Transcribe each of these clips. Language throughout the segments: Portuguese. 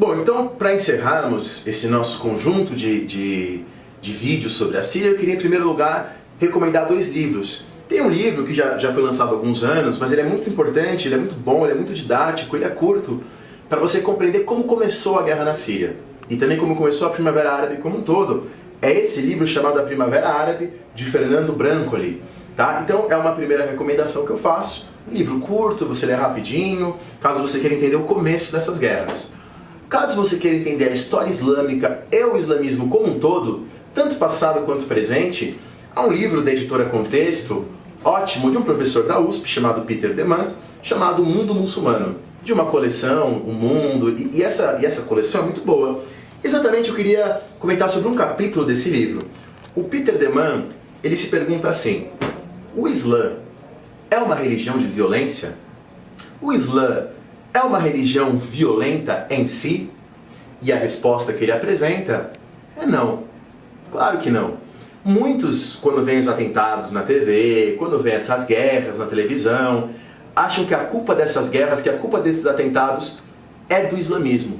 Bom, então, para encerrarmos esse nosso conjunto de vídeos sobre a Síria, eu queria, em primeiro lugar, recomendar 2 livros. Tem um livro que já foi lançado há alguns anos, mas ele é muito importante, ele é muito bom, ele é muito didático, ele é curto, para você compreender como começou a guerra na Síria. E também como começou a Primavera Árabe como um todo. É esse livro chamado A Primavera Árabe, de Fernando Brancoli. Tá? Então é uma primeira recomendação que eu faço. Um livro curto, você lê rapidinho, caso você queira entender o começo dessas guerras. Caso você queira entender a história islâmica e o islamismo como um todo, tanto passado quanto presente, há um livro da editora Contexto, ótimo, de um professor da USP, chamado Peter Demand, chamado O Mundo Muçulmano, de uma coleção, O Mundo, e essa coleção é muito boa. Exatamente, eu queria comentar sobre um capítulo desse livro. O Peter Demand, ele se pergunta assim: o Islã é uma religião de violência? O Islã é uma religião violenta em si? E a resposta que ele apresenta é não. Claro que não. Muitos, quando veem os atentados na TV, quando veem essas guerras na televisão, acham que a culpa dessas guerras, que a culpa desses atentados é do islamismo.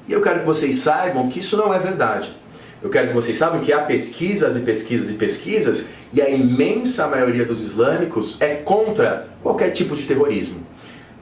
E eu quero que vocês saibam que isso não é verdade. Eu quero que vocês saibam que há pesquisas e pesquisas e pesquisas, e a imensa maioria dos islâmicos é contra qualquer tipo de terrorismo.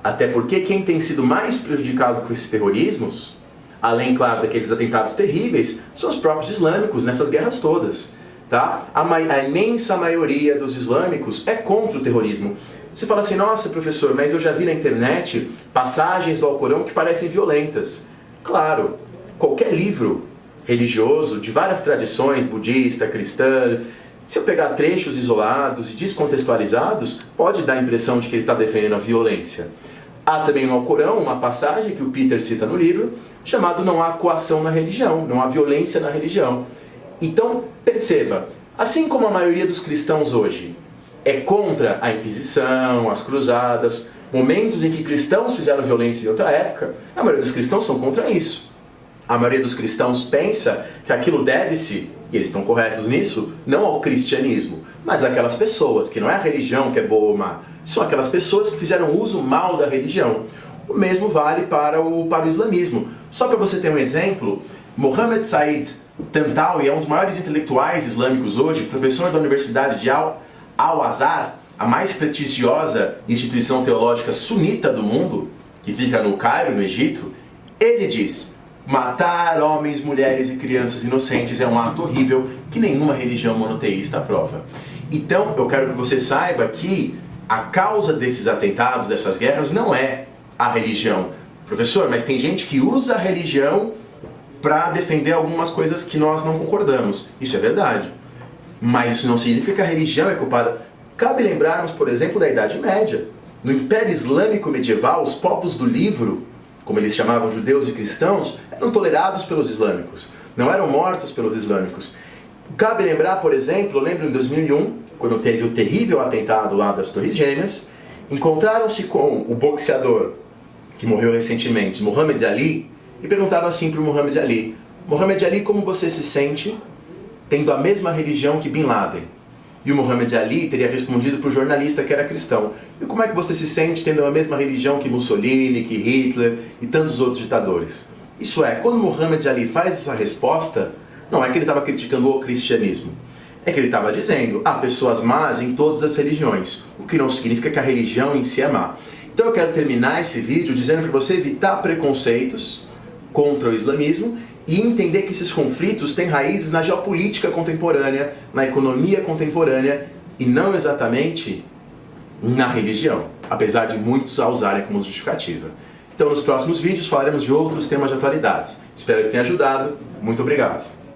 Até porque quem tem sido mais prejudicado com esses terrorismos, além, claro, daqueles atentados terríveis, são os próprios islâmicos nessas guerras todas. Tá? A imensa maioria dos islâmicos é contra o terrorismo. Você fala assim: nossa, professor, mas eu já vi na internet passagens do Alcorão que parecem violentas. Claro, qualquer livro religioso, de várias tradições, budista, cristã, se eu pegar trechos isolados e descontextualizados, pode dar a impressão de que ele está defendendo a violência. Há também no Alcorão uma passagem que o Peter cita no livro, chamado Não há coação na religião, não há violência na religião. Então, perceba, assim como a maioria dos cristãos hoje é contra a Inquisição, as cruzadas, momentos em que cristãos fizeram violência em outra época, a maioria dos cristãos são contra isso. A maioria dos cristãos pensa que aquilo deve-se, e eles estão corretos nisso, não ao cristianismo, mas àquelas pessoas, que não é a religião que é boa ou má, são aquelas pessoas que fizeram uso mal da religião. O mesmo vale para o islamismo. Só para você ter um exemplo, Mohammed Said Tantawi é um dos maiores intelectuais islâmicos hoje, professor da Universidade de Al-Azhar, a mais prestigiosa instituição teológica sunita do mundo, que fica no Cairo, no Egito. Ele diz: matar homens, mulheres e crianças inocentes é um ato horrível que nenhuma religião monoteísta aprova. Então, eu quero que você saiba que a causa desses atentados, dessas guerras, não é a religião. Professor, mas tem gente que usa a religião para defender algumas coisas que nós não concordamos. Isso é verdade. Mas isso não significa que a religião é culpada. Cabe lembrarmos, por exemplo, da Idade Média. No Império Islâmico medieval, os povos do livro, como eles chamavam judeus e cristãos, eram tolerados pelos islâmicos. Não eram mortos pelos islâmicos. Cabe lembrar, por exemplo, eu lembro em 2001, quando teve o terrível atentado lá das Torres Gêmeas, encontraram-se com o boxeador que morreu recentemente, Muhammad Ali, e perguntaram assim para o Muhammad Ali: Muhammad Ali, como você se sente tendo a mesma religião que Bin Laden? E o Muhammad Ali teria respondido para o jornalista que era cristão: e como é que você se sente tendo a mesma religião que Mussolini, que Hitler e tantos outros ditadores? Isso é, quando Muhammad Ali faz essa resposta, não é que ele estava criticando o cristianismo. É que ele estava dizendo: há pessoas más em todas as religiões, o que não significa que a religião em si é má. Então eu quero terminar esse vídeo dizendo para você evitar preconceitos contra o islamismo e entender que esses conflitos têm raízes na geopolítica contemporânea, na economia contemporânea e não exatamente na religião, apesar de muitos a usarem como justificativa. Então nos próximos vídeos falaremos de outros temas de atualidades. Espero que tenha ajudado. Muito obrigado.